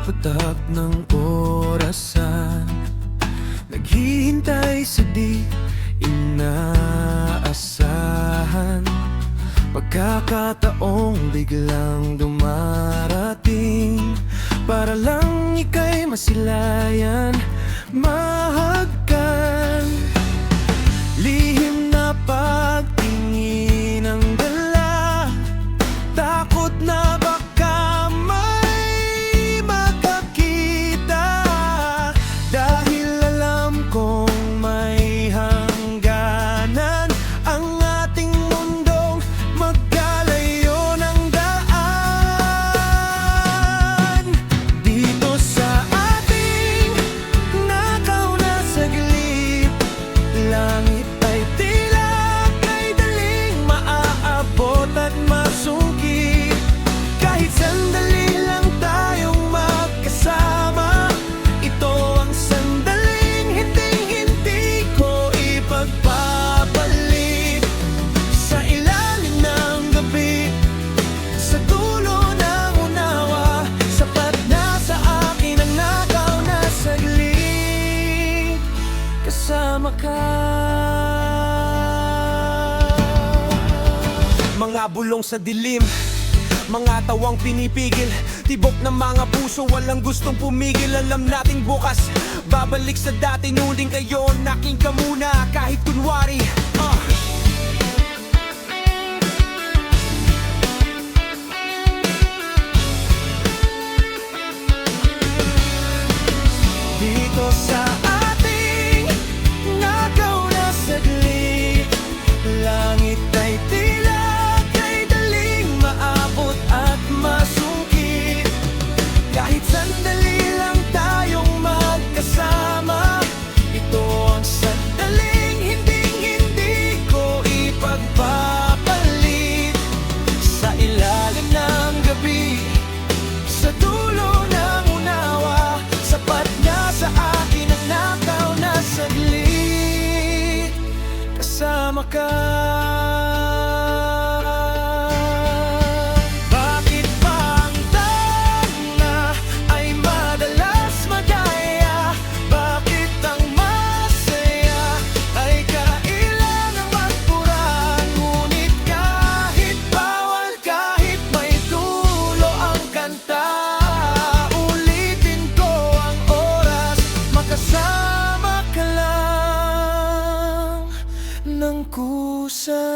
patak ng orasan, naghihintay sa di inaasahan. Pagkakataong biglang dumarating para lang ika'y masilayan, mahagkan. Lihim na pagtingin ang dala, takot na baka may makakita. Dahil alam kong may hangganan ang ating mundong magkalayo ng daan. Dito sa ating nakaw na saglit, langit ay tila kay daling maaabot at masungkit. Kahit sandali lang tayong magkasama, ito ang sandaling hinding-hindi ko ipagpapalit. Sa ilalim ng gabi, sa dulo ng unawa, sapat na sa akin ang nakaw na saglit, kasama ka. Mga bulong sa dilim, mga tawang pinipigil, tibok ng mga puso, walang gustong pumigil. Alam nating bukas, babalik sa dati, nuling kayo, naking ka muna, kahit kunwari. Dito sa ating nakaw na saglit, langit ay tila kay daling maabot at masungkit. Kahit sandali lang tayong magkasama, ito ang sandaling hinding-hindi ko ipagpapalit. Sa ilalim ng gabi, sa dulo ng unawa, sapat na sa akin ang nakaw na saglit, kasama ka. Bakit ba ang tanga ay madalas magaya? Bakit ang masaya ay kailangang magpura? Ngunit kahit bawal, kahit may dulo ang kanta, ulitin ko ang oras, makasama ka lang ng kusa.